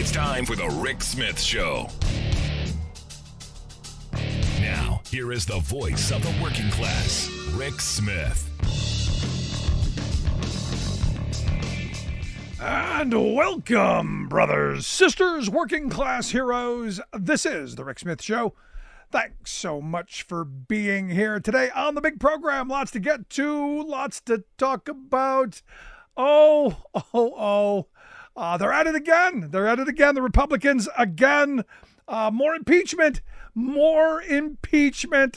It's time for the Rick Smith Show. Now, here is the voice of the working class, Rick Smith. And welcome, brothers, sisters, working class heroes. This is the Rick Smith Show. Thanks so much for being here today on the big program. Lots to get to, lots to talk about. They're at it again. The Republicans again. More impeachment.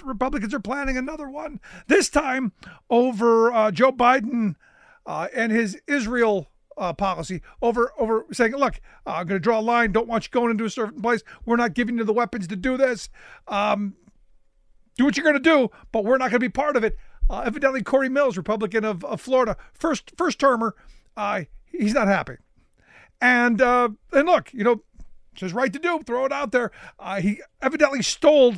Republicans are planning another one. This time over Joe Biden and his Israel policy, over saying, look, I'm going to draw a line. Don't want you going into a certain place. We're not giving you the weapons to do this. Do what you're going to do, but we're not going to be part of it. Evidently, Corey Mills, Republican of Florida, first termer, he's not happy. And look, it's his right to do. Throw it out there. He evidently stole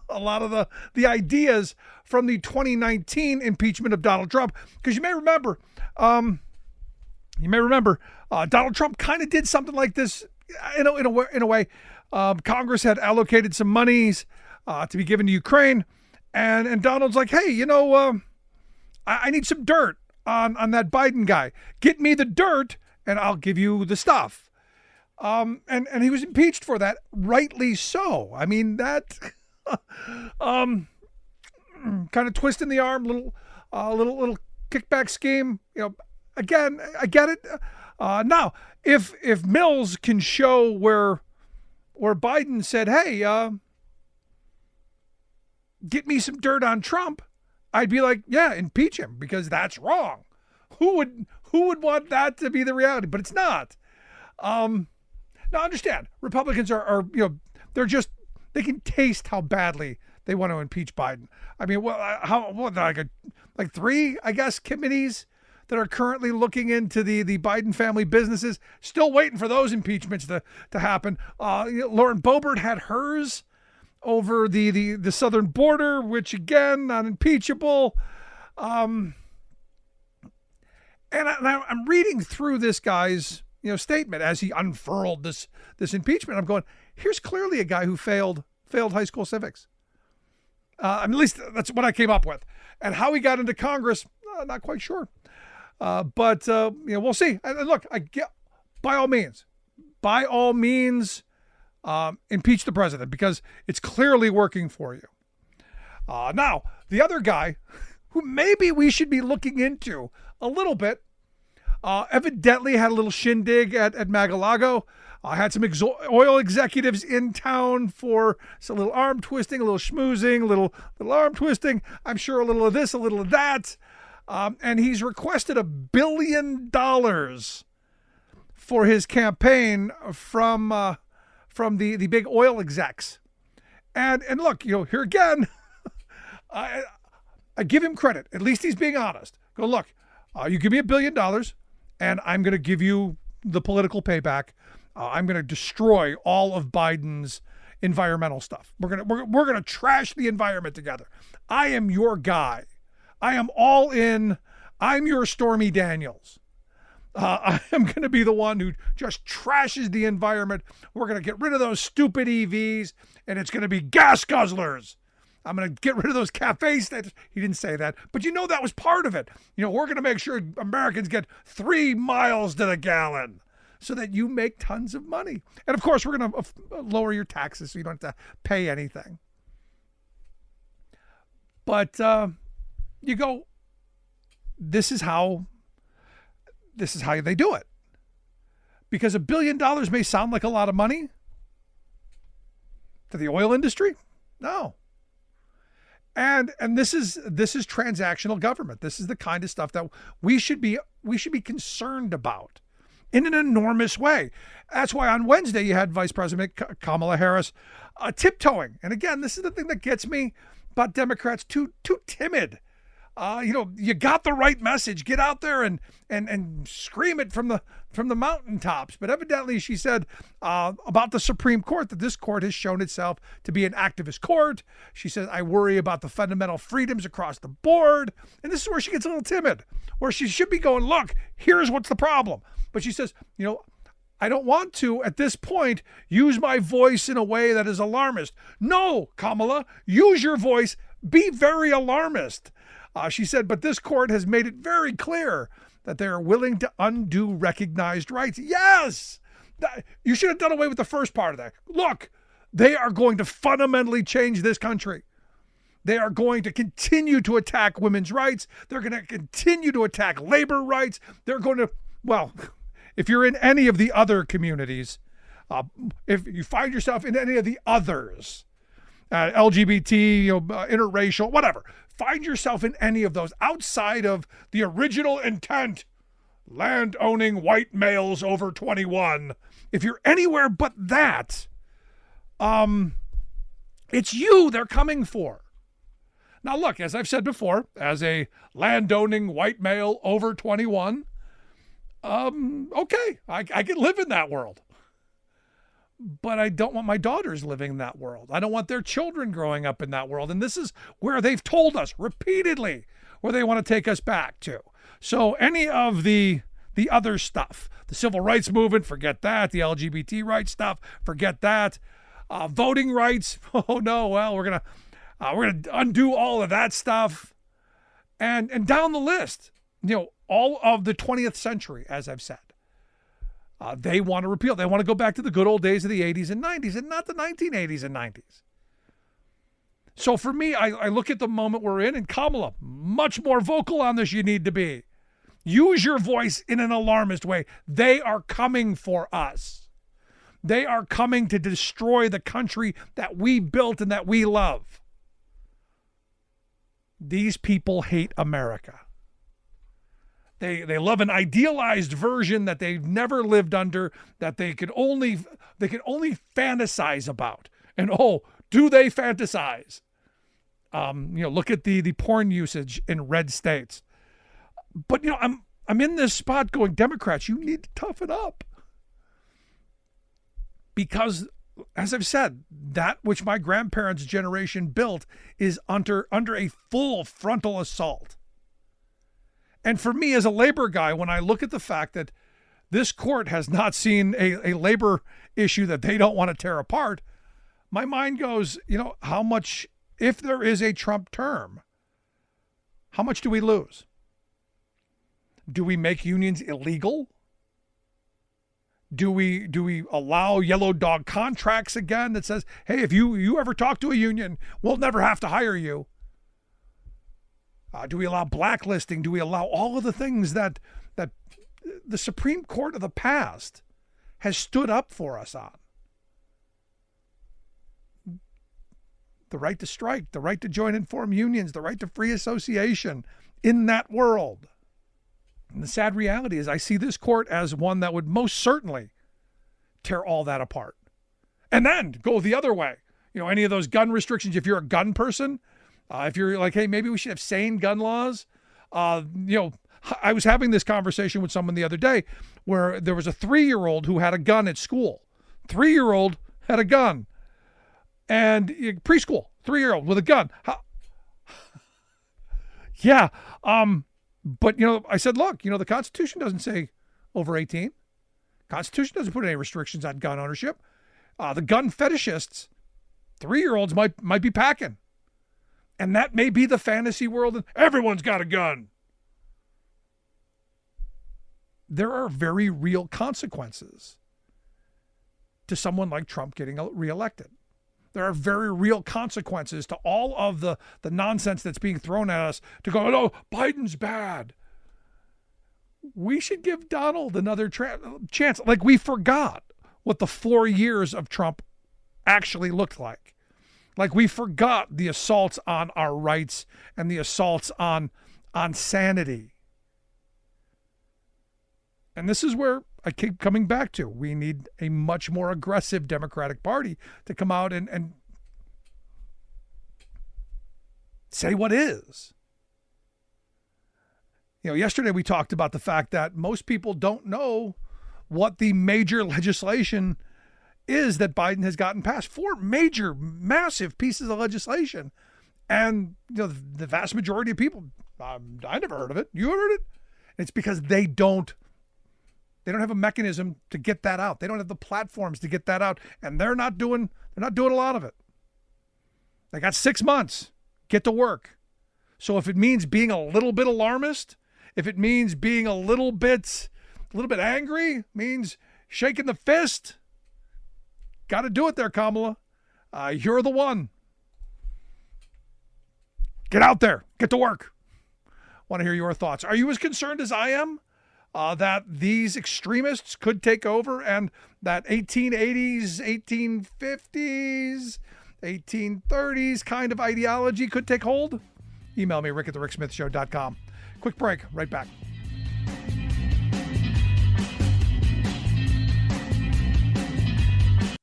a lot of the ideas from the 2019 impeachment of Donald Trump, because you may remember. Donald Trump kind of did something like this in a way. Congress had allocated some monies to be given to Ukraine, and Donald's like, hey, I need some dirt on that Biden guy. Get me the dirt, and I'll give you the stuff. And he was impeached for that, rightly so. I mean, that kind of twist in the arm, little kickback scheme. Again, I get it. Now, if Mills can show where Biden said, hey, get me some dirt on Trump, I'd be like, yeah, impeach him, because that's wrong. Who would want that to be the reality? But it's not. Now, understand, Republicans are they can taste how badly they want to impeach Biden. I mean, like three, I guess, committees that are currently looking into the Biden family businesses, still waiting for those impeachments to happen. Lauren Boebert had hers over the southern border, which again, not impeachable. And I'm reading through this guy's statement as he unfurled this impeachment. I'm going, here's clearly a guy who failed high school civics. At least that's what I came up with. And how he got into Congress, not quite sure. But we'll see. And look, by all means, impeach the president, because it's clearly working for you. Now, the other guy who maybe we should be looking into a little bit, evidently had a little shindig at Mar-a-Lago. Had some oil executives in town for a little arm twisting, a little schmoozing, a little arm twisting. I'm sure a little of this, a little of that. And he's requested $1 billion for his campaign from the big oil execs. And look, here again, I give him credit. At least he's being honest. Go, look, you give me $1 billion, and I'm going to give you the political payback. I'm going to destroy all of Biden's environmental stuff. We're going to trash the environment together. I am your guy. I am all in. I'm your Stormy Daniels. I am going to be the one who just trashes the environment. We're going to get rid of those stupid EVs, and it's going to be gas guzzlers. I'm going to get rid of those cafes. He didn't say that, but that was part of it. We're going to make sure Americans get 3 miles to the gallon so that you make tons of money. And of course, we're going to lower your taxes so you don't have to pay anything. But you go, this is how they do it. Because $1 billion may sound like a lot of money to the oil industry. No. And this is transactional government. This is the kind of stuff that we should be concerned about in an enormous way. That's why on Wednesday you had Vice President Kamala Harris tiptoeing. And again, this is the thing that gets me about Democrats, too timid. You got the right message. Get out there and scream it from the mountaintops. But evidently, she said about the Supreme Court that this court has shown itself to be an activist court. She says, I worry about the fundamental freedoms across the board. And this is where she gets a little timid, where she should be going, look, here's what's the problem. But she says, I don't want to, at this point, use my voice in a way that is alarmist. No, Kamala, use your voice. Be very alarmist. She said, but this court has made it very clear that they are willing to undo recognized rights. Yes! You should have done away with the first part of that. Look, they are going to fundamentally change this country. They are going to continue to attack women's rights. They're going to continue to attack labor rights. They're going to, well, if you're in any of the other communities, if you find yourself in any of the others, LGBT, interracial, whatever, find yourself in any of those outside of the original intent, land-owning white males over 21. If you're anywhere but that, it's you they're coming for. Now, look, as I've said before, as a land-owning white male over 21, okay, I can live in that world. But I don't want my daughters living in that world. I don't want their children growing up in that world. And this is where they've told us repeatedly where they want to take us back to. So any of the other stuff, the civil rights movement, forget that. The LGBT rights stuff, forget that. Voting rights, oh no, well, we're gonna undo all of that stuff. And down the list, all of the 20th century, as I've said. They want to repeal. They want to go back to the good old days of the 80s and 90s and not the 1980s and 90s. So for me, I look at the moment we're in, and Kamala, much more vocal on this you need to be. Use your voice in an alarmist way. They are coming for us. They are coming to destroy the country that we built and that we love. These people hate America. They love an idealized version that they've never lived under, that they can only fantasize about. And do they fantasize? Look at the porn usage in red states. But I'm in this spot going, Democrats, you need to toughen up. Because, as I've said, that which my grandparents' generation built is under a full frontal assault. And for me as a labor guy, when I look at the fact that this court has not seen a labor issue that they don't want to tear apart, my mind goes, how much, if there is a Trump term, how much do we lose? Do we make unions illegal? Do we allow yellow dog contracts again that says, hey, if you ever talk to a union, we'll never have to hire you? Do we allow blacklisting? Do we allow all of the things that the Supreme Court of the past has stood up for us on? The right to strike, the right to join and form unions, the right to free association in that world. And the sad reality is I see this court as one that would most certainly tear all that apart. And then go the other way. Any of those gun restrictions, if you're a gun person, if you're like, hey, maybe we should have sane gun laws. I was having this conversation with someone the other day where there was a 3-year-old who had a gun at school. 3-year-old had a gun. And preschool, 3-year-old with a gun. Yeah. But, I said, look, the Constitution doesn't say over 18. Constitution doesn't put any restrictions on gun ownership. The gun fetishists, 3-year-olds might be packing. And that may be the fantasy world, and everyone's got a gun. There are very real consequences to someone like Trump getting reelected. There are very real consequences to all of the nonsense that's being thrown at us to go, oh, Biden's bad. We should give Donald another chance. Like we forgot what the 4 years of Trump actually looked like. Like we forgot the assaults on our rights and the assaults on sanity. And this is where I keep coming back to. We need a much more aggressive Democratic Party to come out and say what is. Yesterday we talked about the fact that most people don't know what the major legislation is that Biden has gotten passed. 4 major, massive pieces of legislation. And the vast majority of people, I never heard of it. You heard it? It's because they don't They don't have a mechanism to get that out. They don't have the platforms to get that out, and they're not doing a lot of it. They got 6 months. Get to work. So if it means being a little bit alarmist, if it means being a little bit angry, means shaking the fist, got to do it there, Kamala. You're the one. Get out there. Get to work. Want to hear your thoughts. Are you as concerned as I am that these extremists could take over and that 1880s, 1850s, 1830s kind of ideology could take hold? Email me, rick@thericksmithshow.com. Quick break. Right back.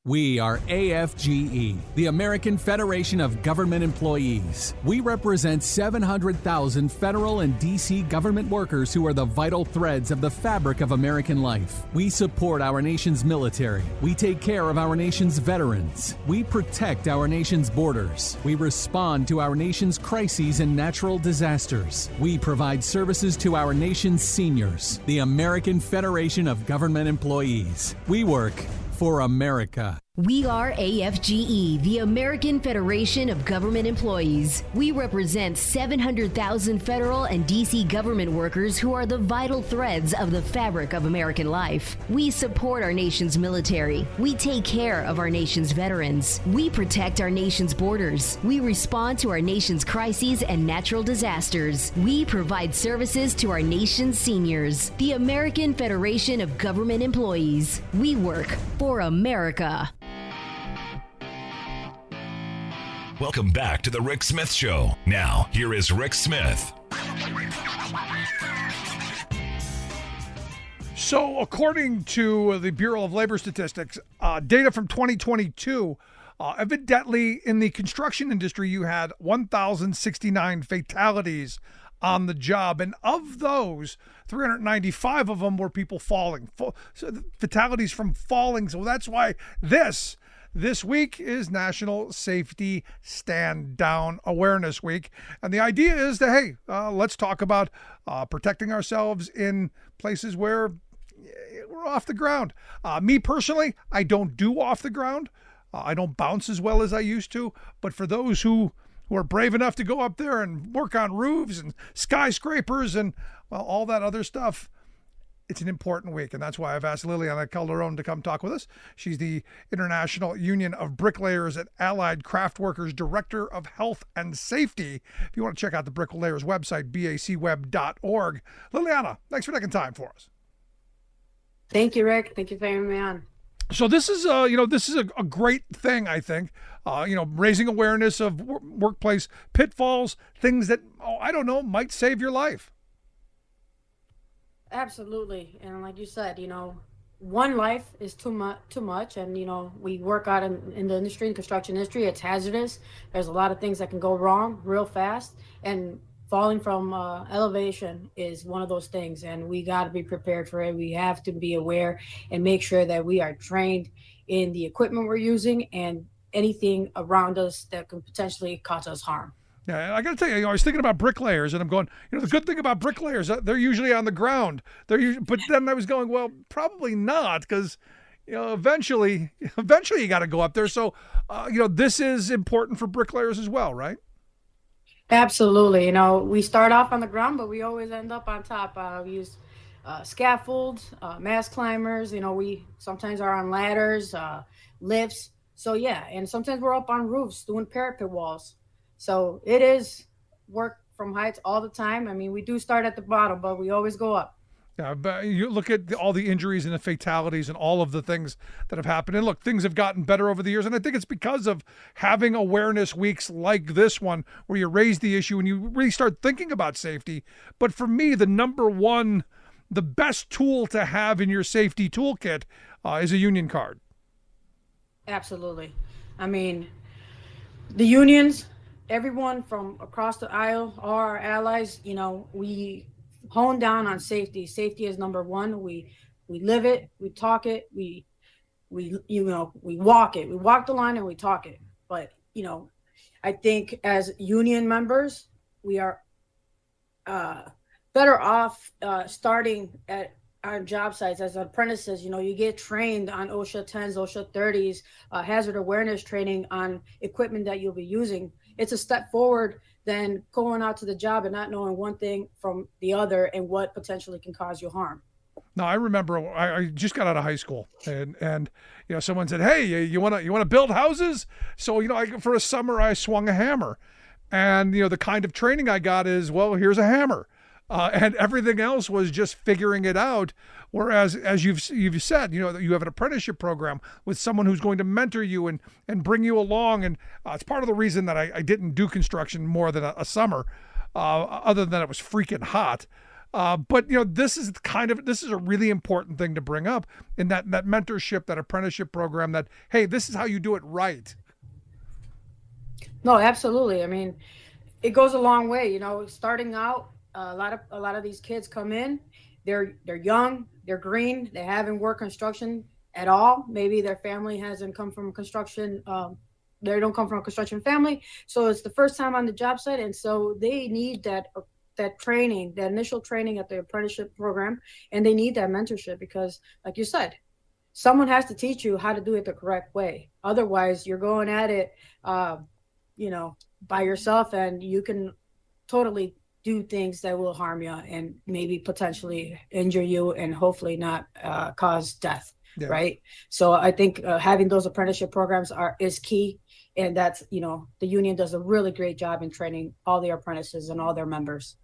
We are AFGE, the American Federation of Government Employees. We represent 700,000 federal and D.C. government workers who are the vital threads of the fabric of American life. We support our nation's military. We take care of our nation's veterans. We protect our nation's borders. We respond to our nation's crises and natural disasters. We provide services to our nation's seniors. The American Federation of Government Employees. We work for America. We are AFGE, the American Federation of Government Employees. We represent 700,000 federal and D.C. government workers who are the vital threads of the fabric of American life. We support our nation's military. We take care of our nation's veterans. We protect our nation's borders. We respond to our nation's crises and natural disasters. We provide services to our nation's seniors. The American Federation of Government Employees. We work for America. Welcome back to the Rick Smith Show. Now, here is Rick Smith. So, according to the Bureau of Labor Statistics, data from 2022, evidently in the construction industry, you had 1,069 fatalities on the job. And of those, 395 of them were people falling. So fatalities from falling. So that's why this week is National Safety Stand Down Awareness Week. And the idea is that, hey, let's talk about protecting ourselves in places where we're off the ground. Me personally, I don't do off the ground. I don't bounce as well as I used to. But for those who are brave enough to go up there and work on roofs and skyscrapers and, well, all that other stuff, it's an important week, and that's why I've asked Liliana Calderon to come talk with us. She's the International Union of Bricklayers at Allied Craftworkers Director of Health and Safety. If you want to check out the Bricklayers website, bacweb.org. Liliana, thanks for taking time for us. Thank you, Rick. Thank you for having me on. So this is, a great thing, I think. Raising awareness of workplace pitfalls, things that, might save your life. Absolutely. And like you said, one life is too much. And, we work out in the industry, the construction industry. It's hazardous. There's a lot of things that can go wrong real fast. And falling from elevation is one of those things. And we got to be prepared for it. We have to be aware and make sure that we are trained in the equipment we're using and anything around us that can potentially cause us harm. Yeah, I got to tell you, I was thinking about bricklayers, and I'm going, the good thing about bricklayers, they're usually on the ground. But then I was going, well, probably not, because eventually you got to go up there. So, this is important for bricklayers as well, right? Absolutely. We start off on the ground, but we always end up on top. We use scaffolds, mast climbers. We sometimes are on ladders, lifts. So yeah, and sometimes we're up on roofs doing parapet walls. So it is work from heights all the time. I mean, we do start at the bottom, but we always go up. Yeah, but you look at all the injuries and the fatalities and all of the things that have happened. And look, things have gotten better over the years. And I think it's because of having awareness weeks like this one, where you raise the issue and you really start thinking about safety. But for me, the best tool to have in your safety toolkit is a union card. Absolutely. I mean, the unions, everyone from across the aisle, all our allies, we hone down on safety. Safety is number one. We live it, we talk it, we walk it. We walk the line and we talk it. But, I think as union members, we are better off starting at on job sites as apprentices, you get trained on OSHA 10s, OSHA 30s, hazard awareness training on equipment that you'll be using. It's a step forward than going out to the job and not knowing one thing from the other and what potentially can cause you harm. No, I remember I just got out of high school, and someone said, "Hey, you wanna build houses?" So for a summer I swung a hammer, and the kind of training I got is, well, here's a hammer, and everything else was just figuring it out. Whereas, as you've said, you have an apprenticeship program with someone who's going to mentor you and bring you along, and it's part of the reason that I didn't do construction more than a summer, other than it was freaking hot. But this is a really important thing to bring up in that mentorship, that apprenticeship program, that, hey, this is how you do it right. No, absolutely. I mean, it goes a long way, starting out, a lot of these kids come in, they're young, they're green, they haven't worked construction at all. Maybe their family hasn't come from construction. They don't come from a construction family. So it's the first time on the job site. And so they need that training, that initial training at the apprenticeship program, and they need that mentorship because, like you said, someone has to teach you how to do it the correct way. Otherwise, you're going at it, by yourself, and you can totally do things that will harm you and maybe potentially injure you and hopefully not cause death. Yeah. Right. So I think having those apprenticeship programs is key. And that's, the union does a really great job in training all their apprentices and all their members.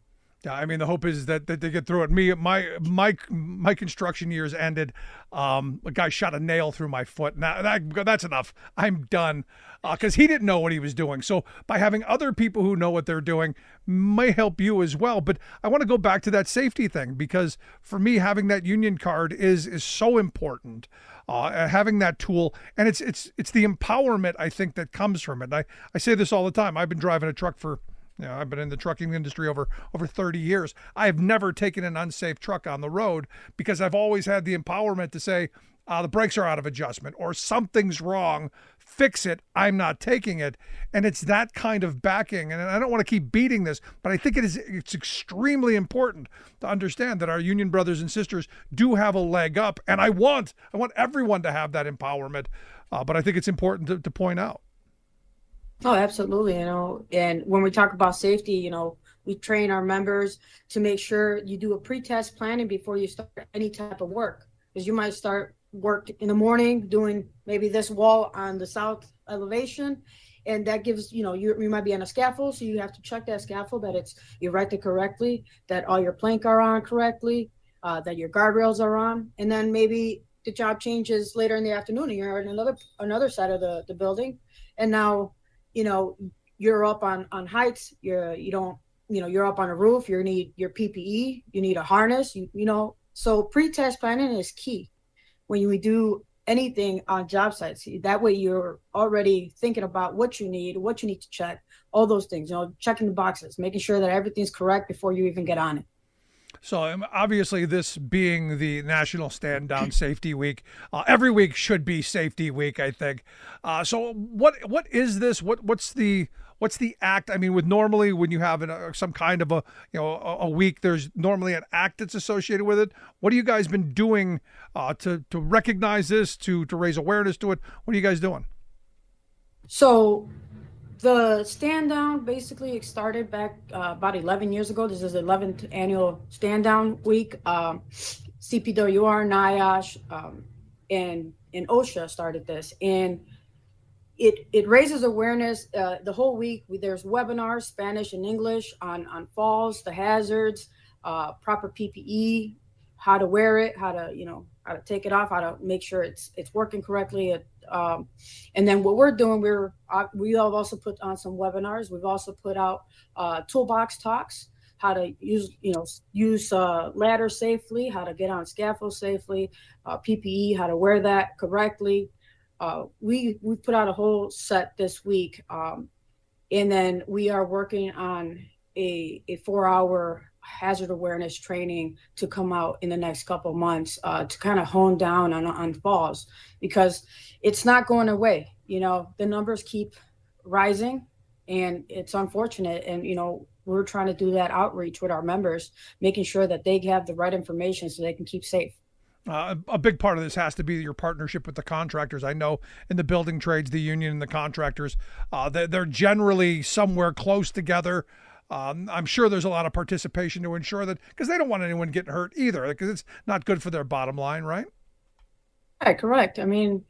Yeah, I mean, the hope is that they get through it. My construction years ended. A guy shot a nail through my foot. Now that's enough. I'm done, because he didn't know what he was doing. So by having other people who know what they're doing may help you as well. But I want to go back to that safety thing, because for me, having that union card is so important. Having that tool, and it's the empowerment, I think, that comes from it. And I say this all the time. I've been driving a truck for, I've been in the trucking industry over 30 years. I have never taken an unsafe truck on the road because I've always had the empowerment to say, the brakes are out of adjustment or something's wrong, fix it, I'm not taking it. And it's that kind of backing. And I don't want to keep beating this, but I think it's extremely important to understand that our union brothers and sisters do have a leg up. And I want everyone to have that empowerment. But I think it's important to point out. Oh, absolutely. And when we talk about safety, we train our members to make sure you do a pre-test planning before you start any type of work, because you might start work in the morning doing maybe this wall on the south elevation, and that gives, you might be on a scaffold, so you have to check that scaffold that you erected correctly, that all your plank are on correctly, that your guardrails are on, and then maybe the job changes later in the afternoon and you're on another side of the building, and now you're up on heights, you're up on a roof, you need your PPE, you need a harness, so pre-test planning is key when we do anything on job sites. That way you're already thinking about what you need to check, all those things, checking the boxes, making sure that everything's correct before you even get on it. So obviously, this being the National Stand Down Safety Week, every week should be Safety Week, I think. So what is this? What's the act? I mean, normally when you have some kind of a week, there's normally an act that's associated with it. What have you guys been doing to recognize this, to raise awareness to it? What are you guys doing? So the stand down basically started back about 11 years ago. This is the 11th annual stand down week. CPWR, NIOSH, and OSHA started this, and it raises awareness the whole week. There's webinars, Spanish and English, on falls, the hazards, proper PPE, how to wear it, how to take it off, how to make sure it's working correctly. And then what we're doing, we have also put on some webinars. We've also put out toolbox talks, how to use ladder safely, how to get on scaffold safely, PPE, how to wear that correctly. We put out a whole set this week, and then we are working on a 4-hour hazard awareness training to come out in the next couple months to kind of hone down on falls, because it's not going away. The numbers keep rising, and it's unfortunate. And we're trying to do that outreach with our members, making sure that they have the right information so they can keep safe. A big part of this has to be your partnership with the contractors. I know in the building trades, the union and the contractors, they're generally somewhere close together. I'm sure there's a lot of participation to ensure that, because they don't want anyone getting hurt either, because it's not good for their bottom line, right? Right, correct. I mean,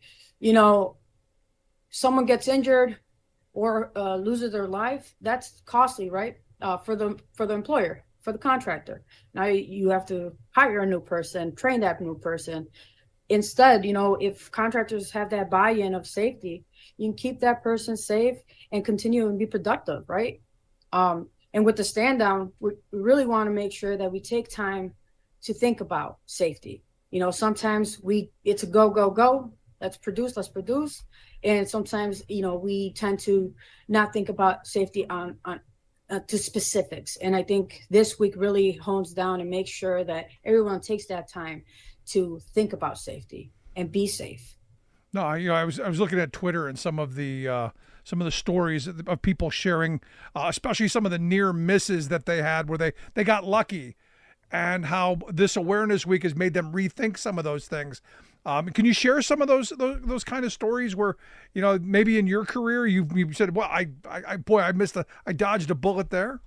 someone gets injured or loses their life, that's costly, right? For the employer, for the contractor. Now you have to hire a new person, train that new person. Instead, if contractors have that buy-in of safety, you can keep that person safe and continue and be productive, right? And with the stand down, we really want to make sure that we take time to think about safety. Sometimes it's a go, go, go. Let's produce. And sometimes, we tend to not think about safety on to specifics. And I think this week really hones down and makes sure that everyone takes that time to think about safety and be safe. No, I was looking at Twitter and some of the stories of people sharing, especially some of the near misses that they had where they got lucky, and how this awareness week has made them rethink some of those things. Can you share some of those kind of stories where, maybe in your career you said, well, I dodged a bullet there?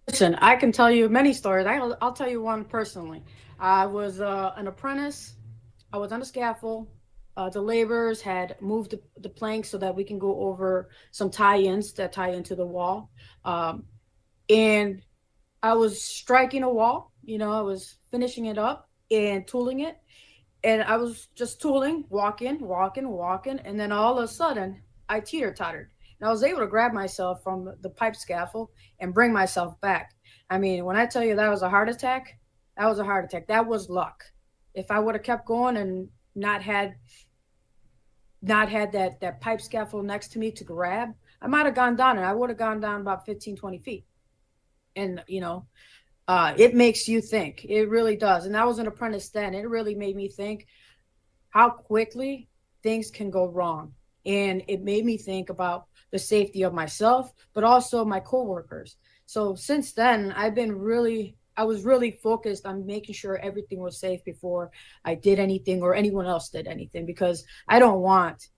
Listen, I can tell you many stories. I'll tell you one personally. I was an apprentice. I was on the scaffold. The laborers had moved the plank so that we can go over some tie-ins that tie into the wall. And I was striking a wall, I was finishing it up and tooling it. And I was just tooling, walking. And then all of a sudden I teeter-tottered. And I was able to grab myself from the pipe scaffold and bring myself back. I mean, when I tell you that was a heart attack, that was a heart attack. That was luck. If I would have kept going and not had that pipe scaffold next to me to grab, I might have gone down, and I would have gone down about 15, 20 feet. And, it makes you think. It really does. And I was an apprentice then. It really made me think how quickly things can go wrong. And it made me think about the safety of myself, but also my coworkers. So since then, I was really focused on making sure everything was safe before I did anything or anyone else did anything, because I don't want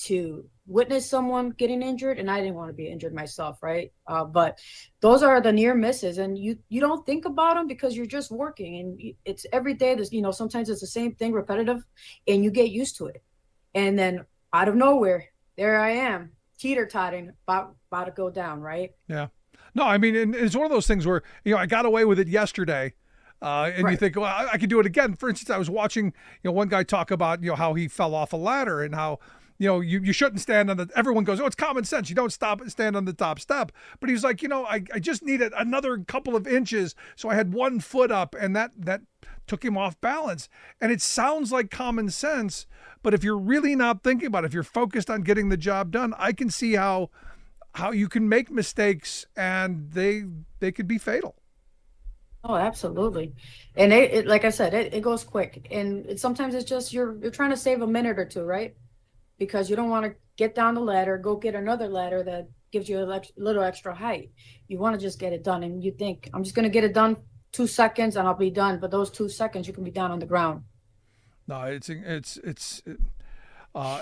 to witness someone getting injured, and I didn't want to be injured myself, right? But those are the near misses, and you don't think about them because you're just working, and it's every day. There's, sometimes it's the same thing, repetitive, and you get used to it. And then out of nowhere, there I am, teeter-totting, about to go down, right? Yeah. No, I mean, and it's one of those things where, I got away with it yesterday. And right. You think, well, I could do it again. For instance, I was watching, one guy talk about, how he fell off a ladder and how, you shouldn't stand on everyone goes, oh, it's common sense. You don't stand on the top step. But he's like, I just needed another couple of inches. So I had 1 foot up, and that took him off balance. And it sounds like common sense, but if you're really not thinking about it, if you're focused on getting the job done, I can see how you can make mistakes and they could be fatal. Oh, absolutely. And it like I said, it goes quick. And sometimes it's just you're trying to save a minute or two, right? Because you don't want to get down the ladder, go get another ladder that gives you a little extra height. You want to just get it done. And you think, I'm just going to get it done 2 seconds and I'll be done. But those 2 seconds, you can be down on the ground. No,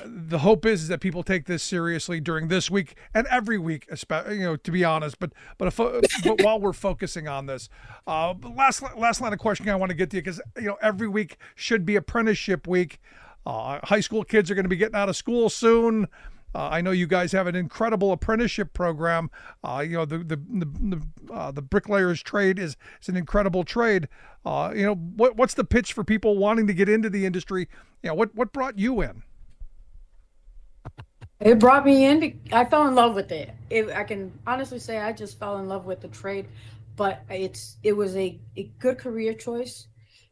the hope is that people take this seriously during this week and every week, especially, to be honest, but while we're focusing on this, last line of questioning I want to get to you, because, every week should be apprenticeship week. High school kids are going to be getting out of school soon. I know you guys have an incredible apprenticeship program. The Bricklayers trade is an incredible trade. What's the pitch for people wanting to get into the industry? What brought you in? It brought me in. I fell in love with it. I can honestly say I just fell in love with the trade, but it was a good career choice.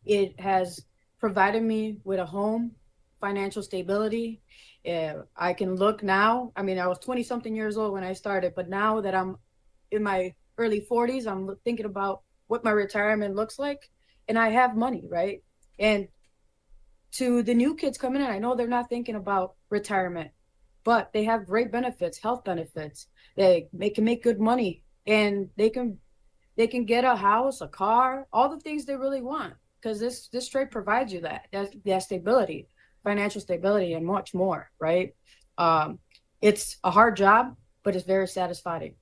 It has provided me with a home, financial stability. I can look now. I mean, I was 20 something years old when I started, but now that I'm in my early 40s, I'm thinking about what my retirement looks like, and I have money, right? And to the new kids coming in, I know they're not thinking about retirement, but they have great benefits, health benefits. They can make good money and they can get a house, a car, all the things they really want, because this trade provides you that stability, financial stability, and much more, right? It's a hard job, but it's very satisfying.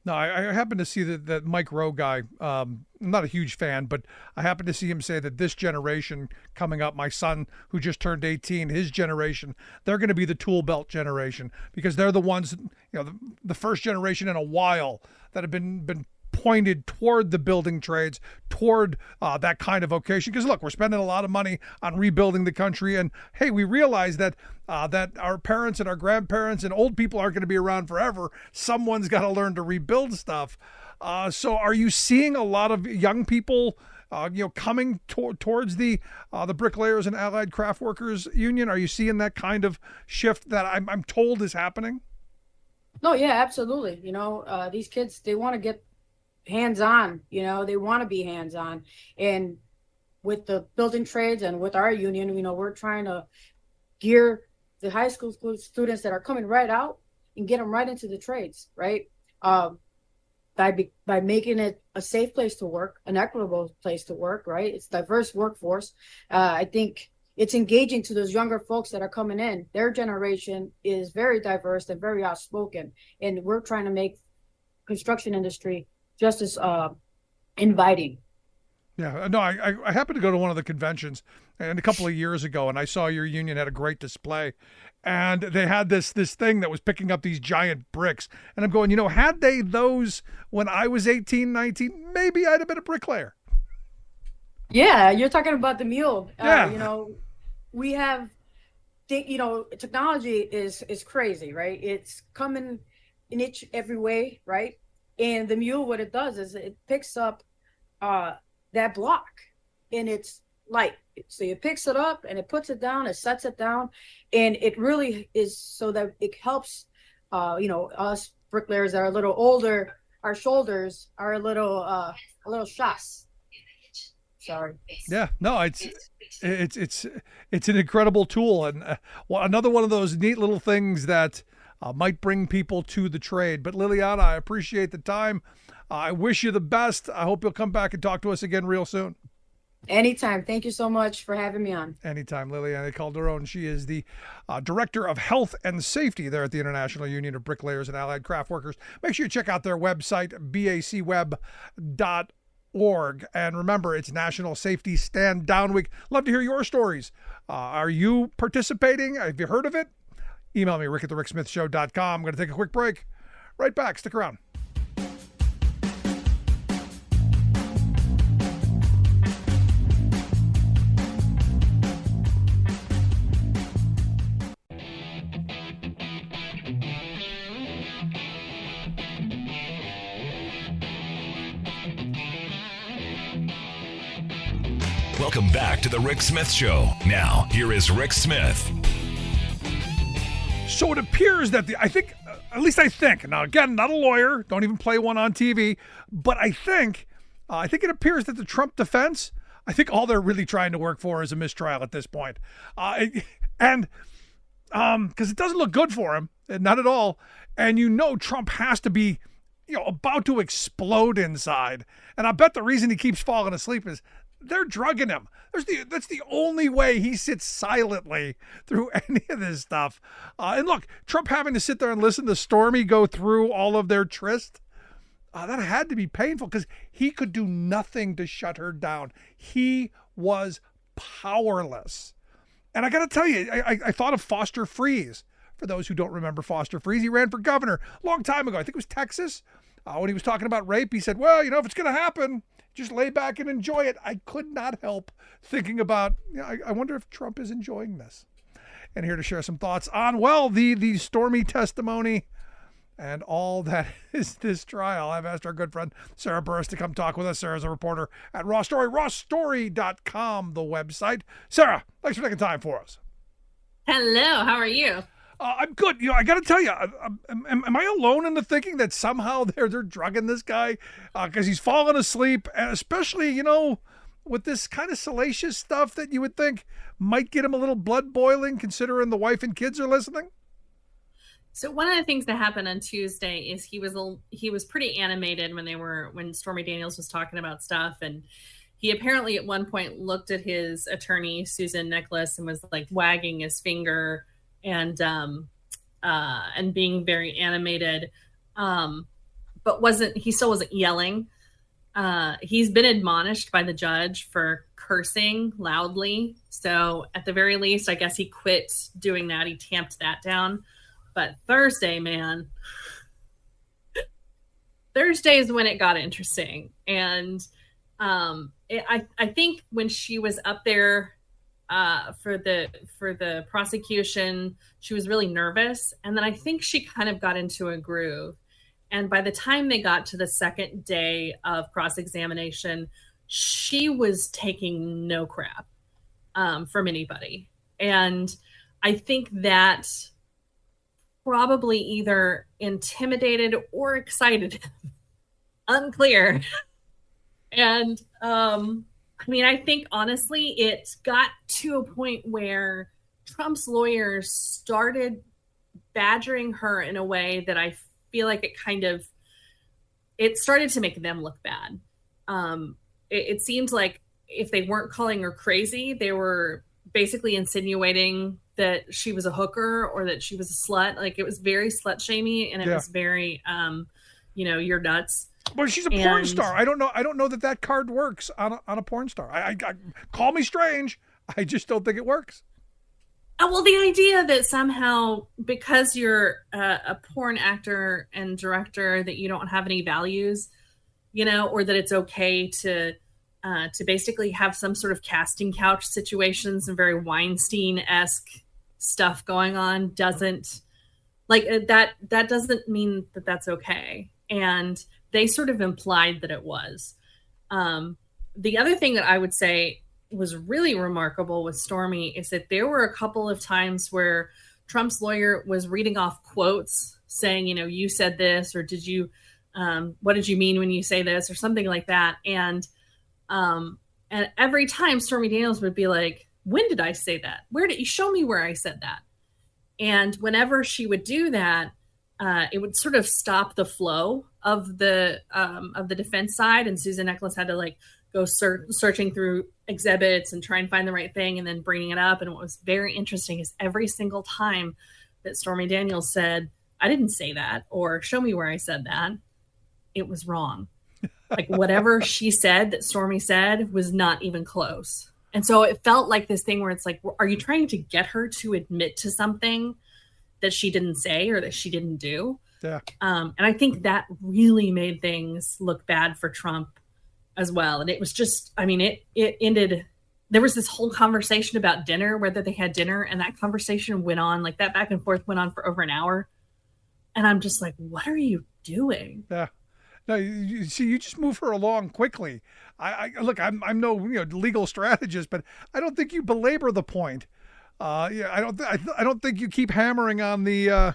No, I happened to see that Mike Rowe guy. I'm not a huge fan, but I happened to see him say that this generation coming up, my son who just turned 18, his generation, they're going to be the tool belt generation, because they're the ones, the first generation in a while that have been pointed toward the building trades, toward that kind of vocation. Because look, we're spending a lot of money on rebuilding the country, and hey, we realize that that our parents and our grandparents and old people aren't going to be around forever. Someone's got to learn to rebuild stuff. So are you seeing a lot of young people coming towards the Bricklayers and Allied Craftworkers Union? Are you seeing that kind of shift that I'm told is happening? No, yeah, absolutely. These kids, they want to get hands-on, they want to be hands-on. And with the building trades and with our union, we're trying to gear the high school students that are coming right out and get them right into the trades, right? By making it a safe place to work, an equitable place to work, right? It's diverse workforce. I think it's engaging to those younger folks that are coming in. Their generation is very diverse and very outspoken, and we're trying to make construction industry just as inviting. Yeah, no, I happened to go to one of the conventions and a couple of years ago, and I saw your union had a great display, and they had this thing that was picking up these giant bricks, and I'm going, had they those when I was 18, 19, maybe I'd have been a bricklayer. Yeah, you're talking about the mule. Yeah. We have, technology is crazy, right? It's coming in every way, right? And the mule, what it does is it picks up that block, and it's light. So it picks it up and it puts it down, it sets it down, and it really is so that it helps, us bricklayers that are a little older, our shoulders are a little shots. Sorry. Yeah, no, it's an incredible tool, and another one of those neat little things that might bring people to the trade. But Liliana, I appreciate the time. I wish you the best. I hope you'll come back and talk to us again real soon. Anytime. Thank you so much for having me on. Anytime. Liliana Calderon. She is the Director of Health and Safety there at the International Union of Bricklayers and Allied Craftworkers. Make sure you check out their website, bacweb.org. And remember, it's National Safety Stand Down Week. Love to hear your stories. Are you participating? Have you heard of it? Email me, rick@thericksmithshow.com. I'm going to take a quick break. Right back. Stick around. Welcome back to the Rick Smith Show. Now, here is Rick Smith. So it appears that I think, now again, not a lawyer, don't even play one on TV, but I think it appears that the Trump defense, I think all they're really trying to work for is a mistrial at this point. Because it doesn't look good for him, not at all. And Trump has to be, about to explode inside. And I bet the reason he keeps falling asleep is they're drugging him. That's the only way he sits silently through any of this stuff. And look, Trump having to sit there and listen to Stormy go through all of their tryst, that had to be painful because he could do nothing to shut her down. He was powerless. And I got to tell you, I thought of Foster Freeze. For those who don't remember Foster Freeze, he ran for governor a long time ago. I think it was Texas. When he was talking about rape, he said, well, if it's going to happen, just lay back and enjoy it. I could not help thinking about, I wonder if Trump is enjoying this. And here to share some thoughts on, the Stormy testimony and all that is this trial. I've asked our good friend Sarah Burris to come talk with us. Sarah's a reporter at Raw Story, rawstory.com, the website. Sarah, thanks for taking time for us. Hello, how are you? I'm good. I got to tell you, am I alone in the thinking that somehow they're drugging this guy because he's falling asleep, and especially, with this kind of salacious stuff that you would think might get him a little blood boiling, considering the wife and kids are listening? So one of the things that happened on Tuesday is he was pretty animated when Stormy Daniels was talking about stuff, and he apparently at one point looked at his attorney Susan Nicholas and was like wagging his finger and being very animated, but he still wasn't yelling. He's been admonished by the judge for cursing loudly, so at the very least, I guess he quit doing that. He tamped that down. But Thursday, man, Thursday is when it got interesting. And I think when she was up there for the prosecution, she was really nervous. And then I think she kind of got into a groove. And by the time they got to the second day of cross-examination, she was taking no crap from anybody. And I think that probably either intimidated or excited him. Unclear. And I think honestly it got to a point where Trump's lawyers started badgering her in a way that I feel like it started to make them look bad. It seemed like if they weren't calling her crazy, they were basically insinuating that she was a hooker or that she was a slut. Like it was very slut shamey, and it was very, you're nuts. Well, she's a porn star. I don't know that card works on a porn star. I call me strange. I just don't think it works. Well, the idea that somehow because you're a porn actor and director that you don't have any values, or that it's okay to basically have some sort of casting couch situations and very Weinstein-esque stuff going on doesn't mean that that's okay. And they sort of implied that it was. The other thing that I would say was really remarkable with Stormy is that there were a couple of times where Trump's lawyer was reading off quotes saying, you said this, or what did you mean when you say this, or something like that. And every time Stormy Daniels would be like, when did I say that? Where did you show me where I said that? And whenever she would do that, it would sort of stop the flow of the defense side. And Susan Nicholas had to go searching through exhibits and try and find the right thing and then bringing it up. And what was very interesting is every single time that Stormy Daniels said, I didn't say that, or show me where I said that, it was wrong. Whatever she said that Stormy said was not even close. And so it felt like this thing where it's like, are you trying to get her to admit to something that she didn't say or that she didn't do? Yeah. And I think that really made things look bad for Trump as well. And it was just, it ended, there was this whole conversation about dinner, whether they had dinner, and that conversation went on, that back and forth went on for over an hour. And I'm just like, what are you doing? Yeah. No, you see, you just move her along quickly. Look, I'm no legal strategist, but I don't think you belabor the point. I don't think you keep hammering on the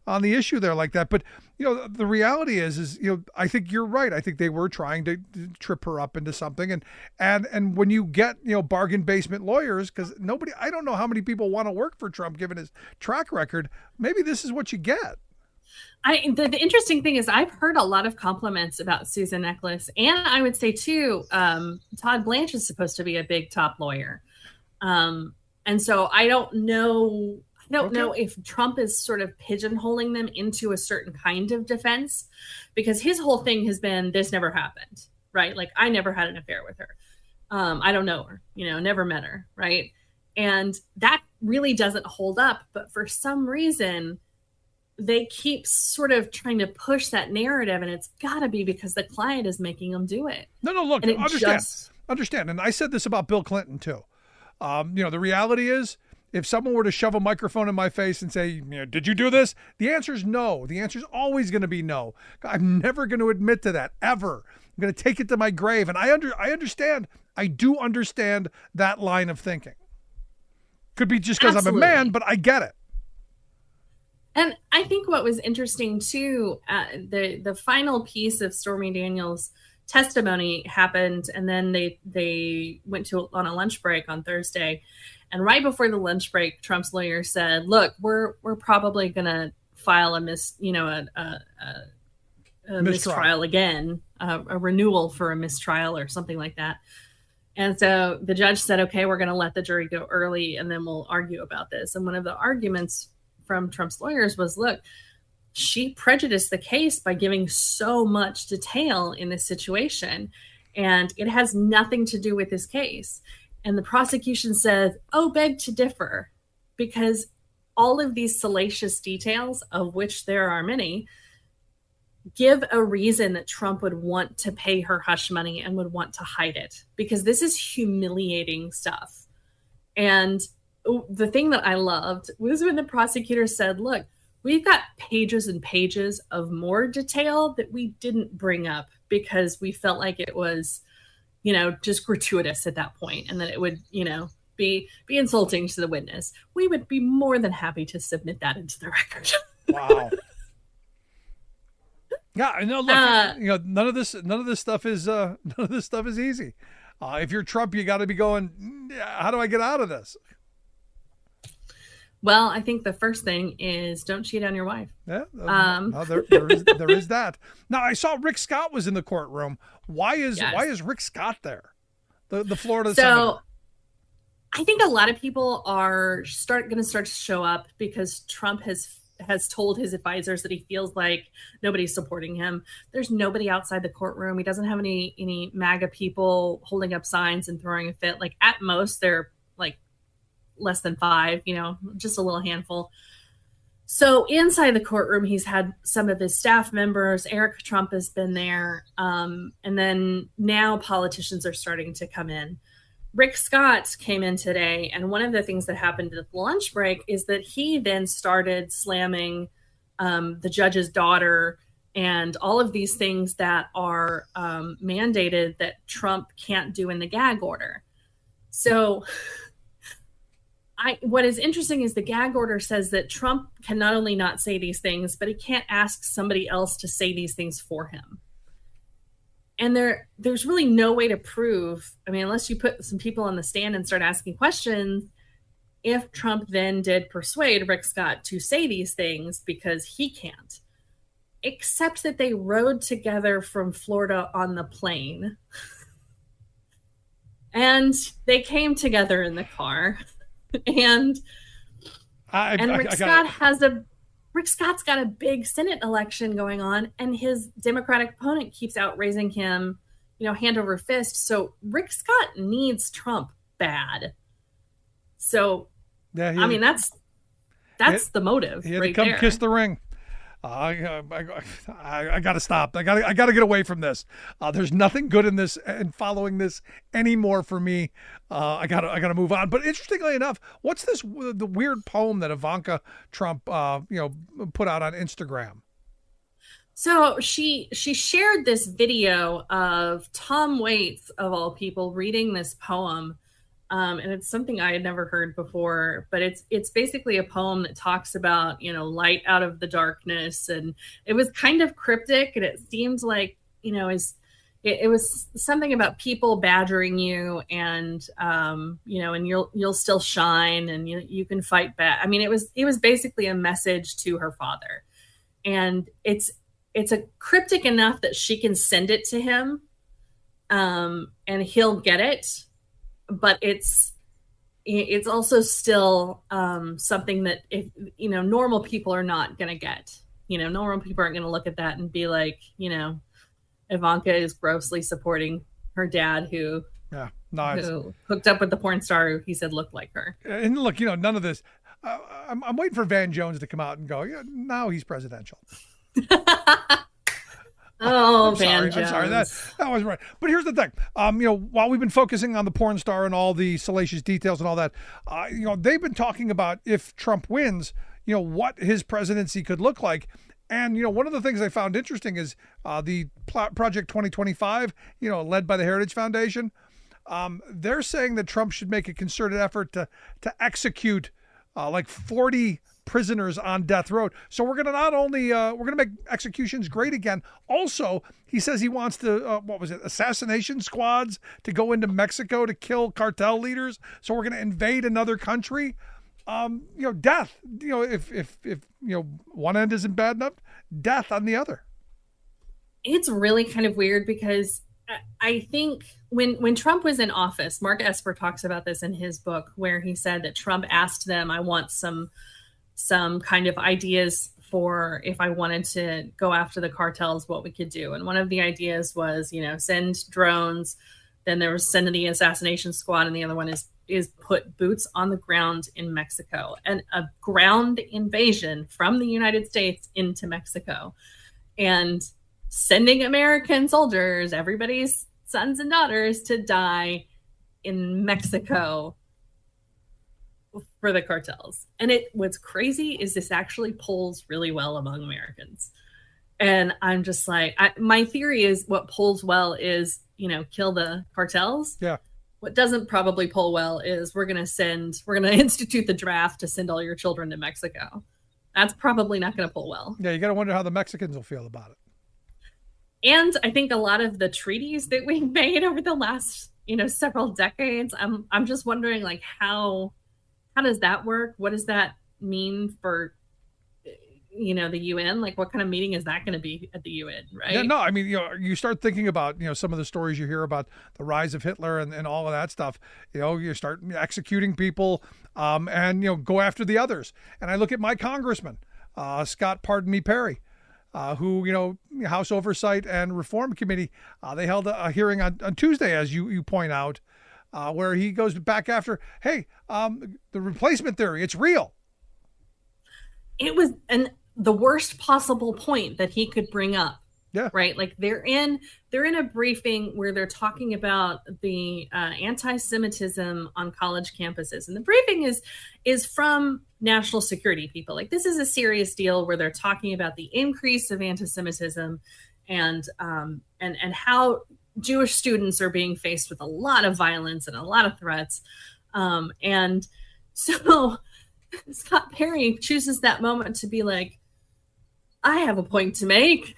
issue there like that. But the reality is I think you're right. I think they were trying to trip her up into something, and when you get bargain basement lawyers, because I don't know how many people want to work for Trump given his track record. Maybe this is what you get. The interesting thing is I've heard a lot of compliments about Susan Nicholas, and I would say too, Todd Blanche is supposed to be a big top lawyer. And so I don't know if Trump is sort of pigeonholing them into a certain kind of defense, because his whole thing has been, this never happened, right? I never had an affair with her. I don't know her, never met her. Right. And that really doesn't hold up. But for some reason, they keep sort of trying to push that narrative, and it's got to be because the client is making them do it. No, look, understand. And I said this about Bill Clinton too. The reality is, if someone were to shove a microphone in my face and say, did you do this? The answer is no. The answer is always going to be no. I'm never going to admit to that, ever. I'm going to take it to my grave. And I understand. I do understand that line of thinking. Could be just because I'm a man, but I get it. And I think what was interesting too, the final piece of Stormy Daniels' testimony happened, and then they went on a lunch break on Thursday, and right before the lunch break, Trump's lawyer said, "Look, we're probably gonna file a mistrial again, a renewal for a mistrial or something like that. And so the judge said, okay, we're going to let the jury go early and then we'll argue about this. And one of the arguments from Trump's lawyers was, look, she prejudiced the case by giving so much detail in this situation, and it has nothing to do with this case. And the prosecution says, oh, beg to differ, because all of these salacious details, of which there are many, give a reason that Trump would want to pay her hush money and would want to hide it, because this is humiliating stuff. And the thing that I loved was when the prosecutor said, look, we've got pages and pages of more detail that we didn't bring up because we felt like it was, just gratuitous at that point, and that it would, be insulting to the witness. We would be more than happy to submit that into the record. Wow. Yeah, I know. Look, none of this stuff is easy. If you're Trump, you got to be going, how do I get out of this? Well, I think the first thing is don't cheat on your wife. Yeah, there is that. Now, I saw Rick Scott was in the courtroom. Why is Rick Scott there? The Florida senator. I think a lot of people are going to start to show up because Trump has told his advisors that he feels like nobody's supporting him. There's nobody outside the courtroom. He doesn't have any MAGA people holding up signs and throwing a fit. Like, at most, they're like less than 5, just a little handful. So inside the courtroom, he's had some of his staff members. Eric Trump has been there. And then now politicians are starting to come in. Rick Scott came in today, and one of the things that happened at the lunch break is that he then started slamming the judge's daughter and all of these things that are mandated that Trump can't do in the gag order. So what is interesting is the gag order says that Trump can not only not say these things, but he can't ask somebody else to say these things for him. And there's really no way to prove, unless you put some people on the stand and start asking questions, if Trump then did persuade Rick Scott to say these things, because he can't. Except that they rode together from Florida on the plane. And they came together in the car. And Rick Scott's got a big Senate election going on, and his Democratic opponent keeps outraising him, hand over fist. So Rick Scott needs Trump bad. So, yeah, that's the motive. He had right to come there. Kiss the ring. I got to stop. I got to get away from this. There's nothing good in this and following this anymore for me. I got to move on. But interestingly enough, what's the weird poem that Ivanka Trump put out on Instagram? So she shared this video of Tom Waits, of all people, reading this poem. And it's something I had never heard before, but it's basically a poem that talks about, light out of the darkness. And it was kind of cryptic, and it seemed like, it was something about people badgering you, and, and you'll still shine, and you can fight back. It was basically a message to her father, and it's a cryptic enough that she can send it to him, and he'll get it. But it's also still something that, if normal people are not going to get. Normal people aren't going to look at that and be like, Ivanka is grossly supporting her dad who hooked up with the porn star who he said looked like her. And look, none of this. I'm waiting for Van Jones to come out and go, now he's presidential. Oh, Van Jones. I'm sorry. That was right. But here's the thing. While we've been focusing on the porn star and all the salacious details and all that, they've been talking about, if Trump wins, what his presidency could look like. And, one of the things I found interesting is the Project 2025, led by the Heritage Foundation. They're saying that Trump should make a concerted effort to execute like 40 prisoners on death row. So we're going to not only we're going to make executions great again. Also, he says he wants to assassination squads to go into Mexico to kill cartel leaders. So we're going to invade another country. Death. If one end isn't bad enough, death on the other. It's really kind of weird because I think when Trump was in office, Mark Esper talks about this in his book, where he said that Trump asked them, I want some kind of ideas for if I wanted to go after the cartels, what we could do. And one of the ideas was, send drones. Then there was send the assassination squad. And the other one is put boots on the ground in Mexico, and a ground invasion from the United States into Mexico, and sending American soldiers, everybody's sons and daughters, to die in Mexico for the cartels. And what's crazy is this actually polls really well among Americans. And I'm just like, my theory is what polls well is, kill the cartels. Yeah. What doesn't probably poll well is we're going to institute the draft to send all your children to Mexico. That's probably not going to poll well. Yeah. You got to wonder how the Mexicans will feel about it. And I think a lot of the treaties that we've made over the last, several decades, I'm just wondering, like, how does that work? What does that mean for, the UN? Like, what kind of meeting is that going to be at the UN, right? Yeah, no, I mean, you start thinking about, some of the stories you hear about the rise of Hitler and all of that stuff. You start executing people and, go after the others. And I look at my congressman, Scott Pardon Me Perry. Who, House Oversight and Reform Committee, they held a hearing on Tuesday, as you point out, where he goes back after, hey, the replacement theory, it's real. It was the worst possible point that he could bring up. Yeah. Right. Like they're in a briefing where they're talking about the anti-Semitism on college campuses. And the briefing is from national security people. Like, this is a serious deal where they're talking about the increase of anti-Semitism and how Jewish students are being faced with a lot of violence and a lot of threats. And so Scott Perry chooses that moment to be like, I have a point to make.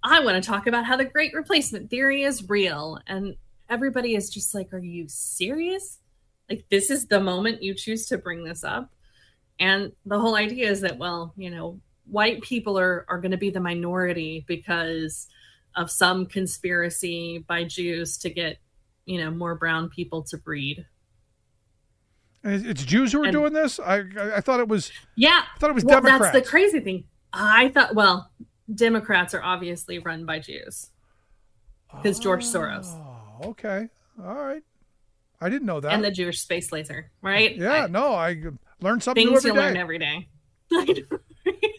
I want to talk about how the great replacement theory is real. And everybody is just like, are you serious? Like, this is the moment you choose to bring this up. And the whole idea is that, well, white people are going to be the minority because of some conspiracy by Jews to get, more brown people to breed. And it's Jews who are doing this? I thought it was. Yeah. I thought it was Democrats. That's the crazy thing. I thought, Democrats are obviously run by Jews because George Soros. Oh, okay. All right. I didn't know that. And the Jewish space laser, right? Yeah, I learned something new every day. Things you learn every day.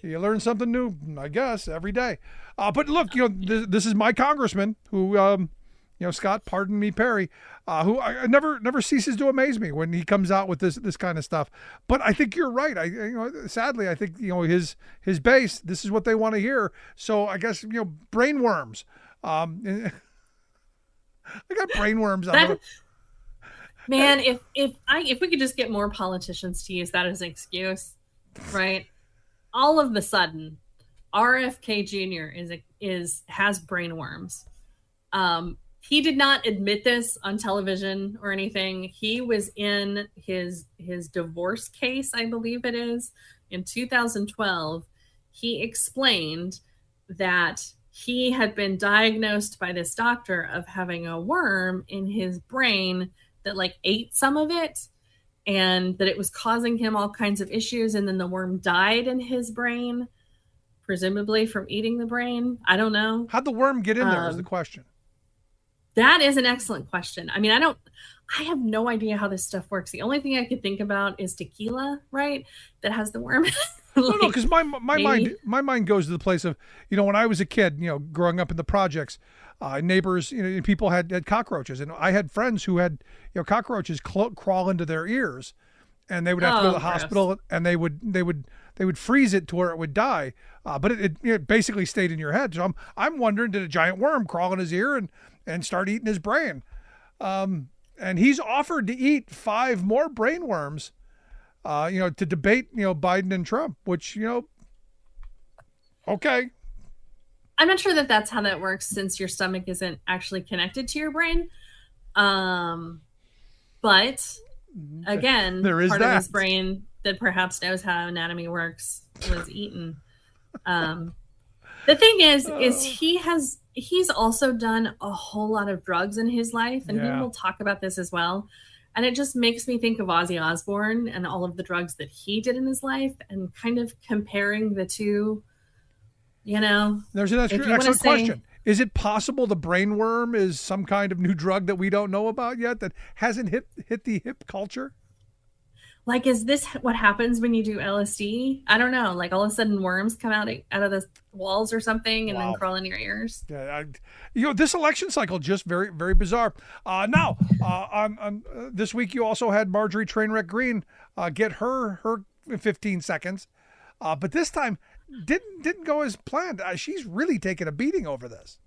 You learn something new, I guess, every day. But look, this is my congressman who, Scott Pardon Me Perry, who I never ceases to amaze me when he comes out with this kind of stuff. But I think you're right. Sadly, I think his base, this is what they want to hear. So I guess brainworms. I got brainworms on it. Man, if we could just get more politicians to use that as an excuse, right? All of a sudden, RFK Jr. has brainworms. He did not admit this on television or anything. He was in his divorce case, I believe it is, in 2012. He explained that he had been diagnosed by this doctor of having a worm in his brain that ate some of it, and that it was causing him all kinds of issues. And then the worm died in his brain, presumably from eating the brain. I don't know. How'd the worm get in there is the question. That is an excellent question. I mean, I have no idea how this stuff works. The only thing I could think about is tequila, right? That has the worm. No, because my mind goes to the place of, when I was a kid, growing up in the projects, neighbors, people had cockroaches, and I had friends who had, cockroaches crawl into their ears, and they would have to go to the hospital, and they would freeze it to where it would die. But it basically stayed in your head. So I'm wondering, did a giant worm crawl in his ear and start eating his brain? And he's offered to eat 5 more brain worms, to debate, Biden and Trump, which, okay. I'm not sure that that's how that works, since your stomach isn't actually connected to your brain. But again, there is part that. of his brain that perhaps knows how anatomy works was eaten. The thing is he's also done a whole lot of drugs in his life, and he will talk about this as well. And it just makes me think of Ozzy Osbourne and all of the drugs that he did in his life, and kind of comparing the two. There's an excellent question. Is it possible the brainworm is some kind of new drug that we don't know about yet that hasn't hit the hip culture? Like, is this what happens when you do LSD? I don't know. Like, all of a sudden worms come out of the walls or something and then crawl in your ears. Yeah, this election cycle, just very, very bizarre. Now, this week you also had Marjorie Trainwreck Green get her 15 seconds. But this time didn't go as planned. She's really taken a beating over this.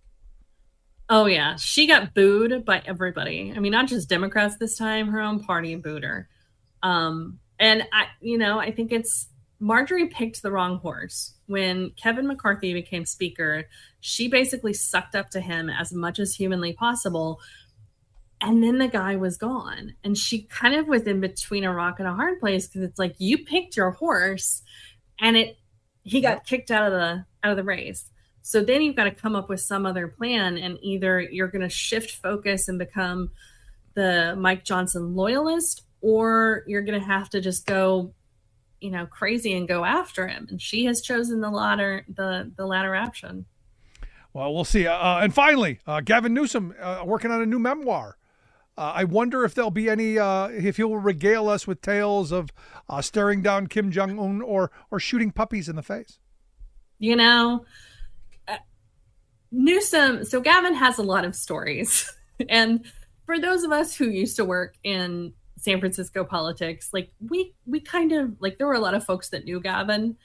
Oh, yeah. She got booed by everybody. I mean, not just Democrats this time. Her own party booed her. And I think it's Marjorie picked the wrong horse. When Kevin McCarthy became speaker, she basically sucked up to him as much as humanly possible. And then the guy was gone. And she kind of was in between a rock and a hard place, because it's like, you picked your horse and he got kicked out of the race. So then you've got to come up with some other plan, and either you're going to shift focus and become the Mike Johnson loyalist, or you're going to have to just go, crazy and go after him. And she has chosen the latter option. Well, we'll see. And finally, Gavin Newsom working on a new memoir. I wonder if there'll be any, if he will regale us with tales of staring down Kim Jong-un or shooting puppies in the face. Newsom, so Gavin has a lot of stories. And for those of us who used to work in San Francisco politics, like we kind of, like, there were a lot of folks that knew Gavin.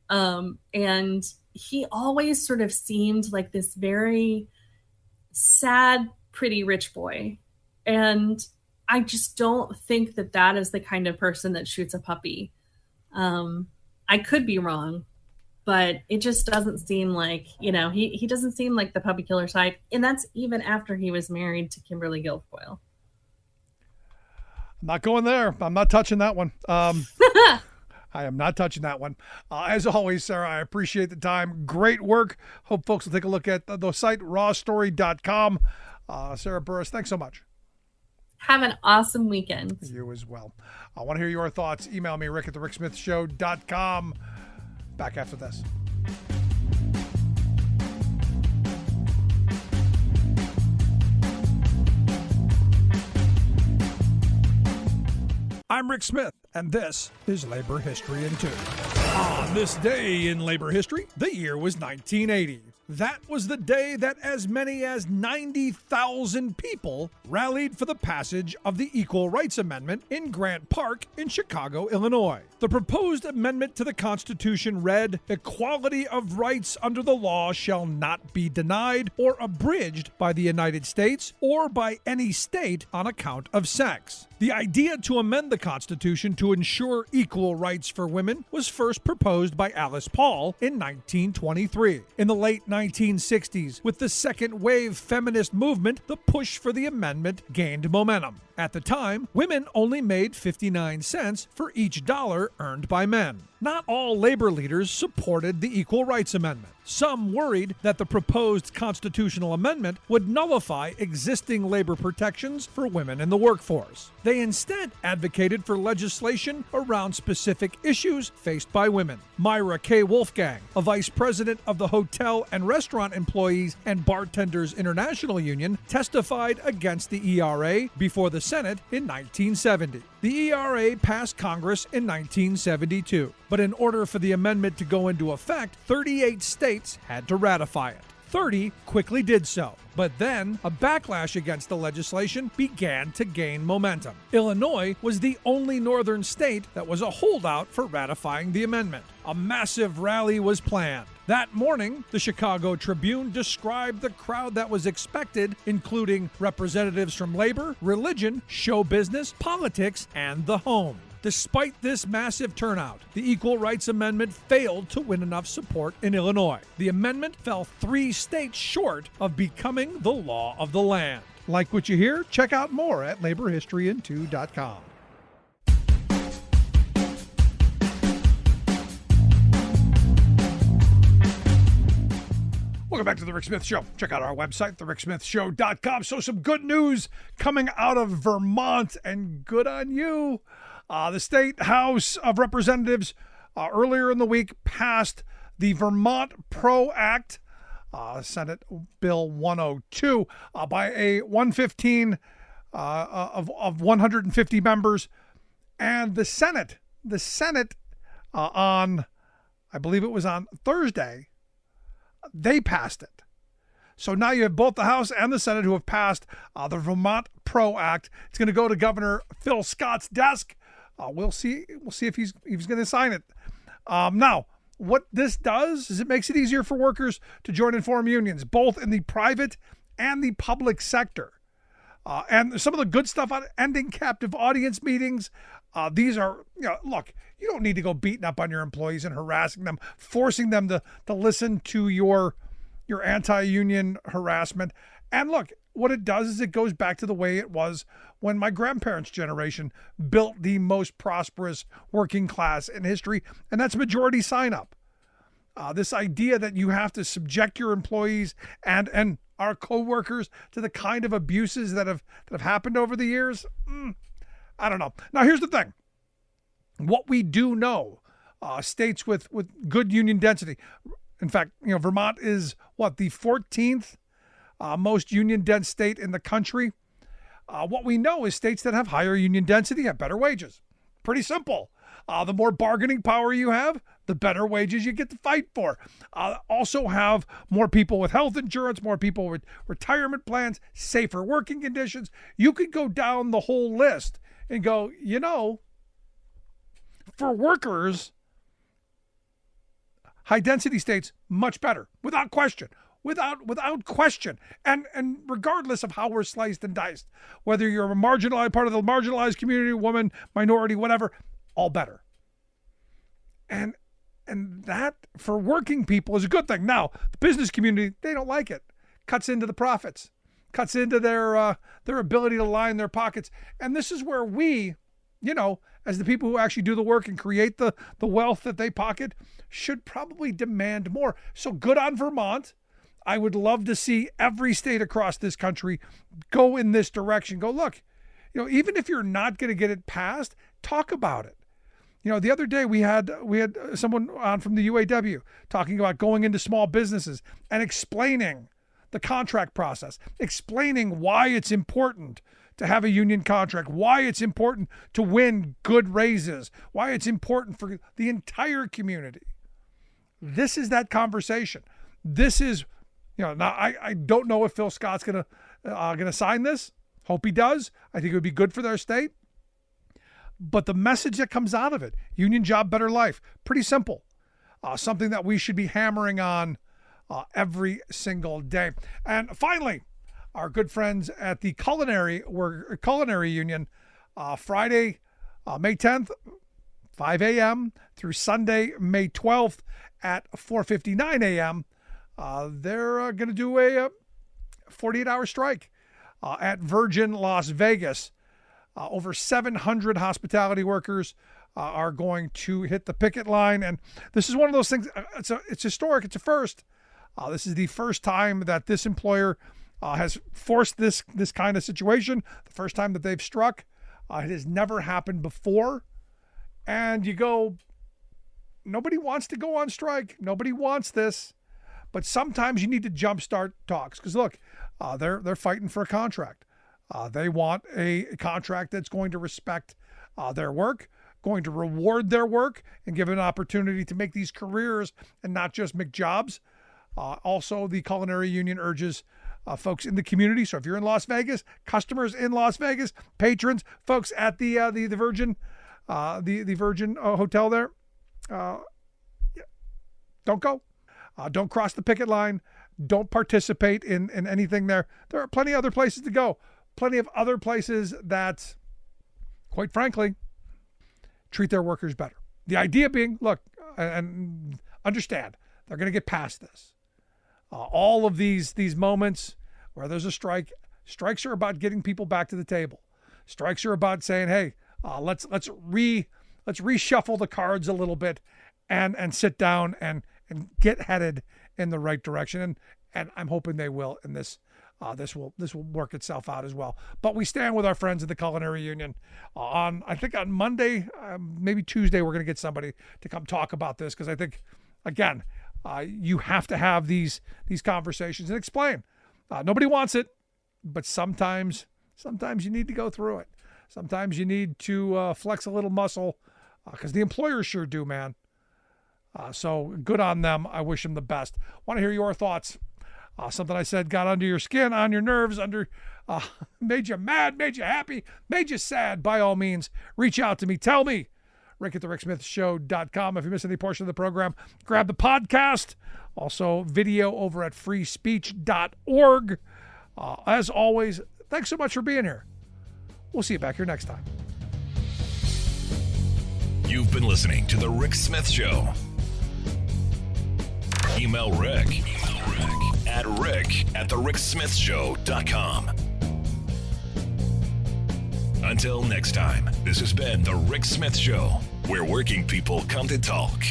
And he always sort of seemed like this very sad, pretty rich boy. And I just don't think that is the kind of person that shoots a puppy. I could be wrong, but it just doesn't seem like, he doesn't seem like the puppy killer type. And that's even after he was married to Kimberly Guilfoyle. I'm not going there. I'm not touching that one. I am not touching that one. As always, Sarah, I appreciate the time. Great work. Hope folks will take a look at the site, rawstory.com. Sarah Burris, thanks so much. Have an awesome weekend. You as well. I want to hear your thoughts. Email me, rick@thericksmithshow.com. Back after this. I'm Rick Smith, and this is Labor History in 2. On this day in labor history, the year was 1980. That was the day that as many as 90,000 people rallied for the passage of the Equal Rights Amendment in Grant Park in Chicago, Illinois. The proposed amendment to the Constitution read, "Equality of rights under the law shall not be denied or abridged by the United States or by any state on account of sex." The idea to amend the Constitution to ensure equal rights for women was first proposed by Alice Paul in 1923. In the late 1960s, with the second wave feminist movement, the push for the amendment gained momentum. At the time, women only made 59 cents for each dollar earned by men. Not all labor leaders supported the Equal Rights Amendment. Some worried that the proposed constitutional amendment would nullify existing labor protections for women in the workforce. They instead advocated for legislation around specific issues faced by women. Myra K. Wolfgang, a vice president of the Hotel and Restaurant Employees and Bartenders International Union, testified against the ERA before the Senate in 1970. The ERA passed Congress in 1972, but in order for the amendment to go into effect, 38 states had to ratify it. 30 quickly did so, but then a backlash against the legislation began to gain momentum. Illinois was the only northern state that was a holdout for ratifying the amendment. A massive rally was planned. That morning, the Chicago Tribune described the crowd that was expected, including representatives from labor, religion, show business, politics, and the home. Despite this massive turnout, the Equal Rights Amendment failed to win enough support in Illinois. The amendment fell 3 states short of becoming the law of the land. Like what you hear? Check out more at laborhistoryin2.com. Welcome back to The Rick Smith Show. Check out our website, thericksmithshow.com. So some good news coming out of Vermont, and good on you. The State House of Representatives earlier in the week passed the Vermont PRO Act, Senate Bill 102, by a 115 of 150 members. And the Senate on, I believe it was on Thursday, they passed it. So now you have both the House and the Senate who have passed the Vermont PRO Act. It's going to go to Governor Phil Scott's desk. We'll see if he's going to sign it. Now, what this does is it makes it easier for workers to join and form unions, both in the private and the public sector. And some of the good stuff on ending captive audience meetings. These are, look, you don't need to go beating up on your employees and harassing them, forcing them to listen to your anti-union harassment. And look, what it does is it goes back to the way it was when my grandparents' generation built the most prosperous working class in history, and that's majority sign-up. This idea that you have to subject your employees and our co-workers to the kind of abuses that have happened over the years, I don't know. Now, here's the thing. What we do know, states with good union density, in fact, Vermont is the 14th most union dense state in the country. What we know is states that have higher union density have better wages. Pretty simple. The more bargaining power you have, the better wages you get to fight for. Also have more people with health insurance, more people with retirement plans, safer working conditions. You could go down the whole list and go, for workers, high density states, much better, without question. Without question. And regardless of how we're sliced and diced, whether you're a marginalized part of the marginalized community, woman, minority, whatever, all better. And that for working people is a good thing. Now, the business community, they don't like it. Cuts into the profits, cuts into their ability to line their pockets. And this is where we, as the people who actually do the work and create the wealth that they pocket, should probably demand more. So good on Vermont. I would love to see every state across this country go in this direction. Go, look, even if you're not going to get it passed, talk about it. The other day we had someone on from the UAW talking about going into small businesses and explaining the contract process, explaining why it's important to have a union contract, why it's important to win good raises, why it's important for the entire community. This is that conversation. This is, now I don't know if Phil Scott's gonna sign this. Hope he does. I think it would be good for their state. But the message that comes out of it, union job, better life, pretty simple. Something that we should be hammering on every single day. And finally, our good friends at the Culinary Union, Friday, May 10th, 5 a.m. through Sunday, May 12th at 4:59 a.m. They're going to do a 48-hour strike at Virgin Las Vegas. Over 700 hospitality workers are going to hit the picket line. And this is one of those things, it's historic, it's a first. This is the first time that this employer has forced this kind of situation, the first time that they've struck. It has never happened before. And you go, nobody wants to go on strike. Nobody wants this. But sometimes you need to jumpstart talks. Because look, they're fighting for a contract. They want a contract that's going to respect their work, going to reward their work, and give an opportunity to make these careers and not just make jobs. Also, the Culinary Union urges folks in the community. So if you're in Las Vegas, customers in Las Vegas, patrons, folks at the Virgin, the Virgin Hotel there, don't go. Don't cross the picket line. Don't participate in anything there. There are plenty of other places to go. Plenty of other places that, quite frankly, treat their workers better. The idea being, look, and understand, they're going to get past this. All of these moments where there's a strike, strikes are about getting people back to the table. Strikes are about saying, hey, let's reshuffle the cards a little bit and sit down and get headed in the right direction. and I'm hoping they will. And this will work itself out as well. But we stand with our friends at the Culinary Union. I think on Monday, maybe Tuesday, we're going to get somebody to come talk about this, because I think, again, you have to have these conversations and explain. Nobody wants it, but sometimes you need to go through it. Sometimes you need to flex a little muscle, because the employers sure do, man. So good on them. I wish them the best. Want to hear your thoughts. Something I said got under your skin, on your nerves, made you mad, made you happy, made you sad. By all means, reach out to me. Tell me. Rick at thericksmithshow.com. If you miss any portion of the program, grab the podcast. Also, video over at freespeech.org. As always, thanks so much for being here. We'll see you back here next time. You've been listening to The Rick Smith Show. Email Rick at rick@thericksmithshow.com. Until next time, this has been The Rick Smith Show, where working people come to talk.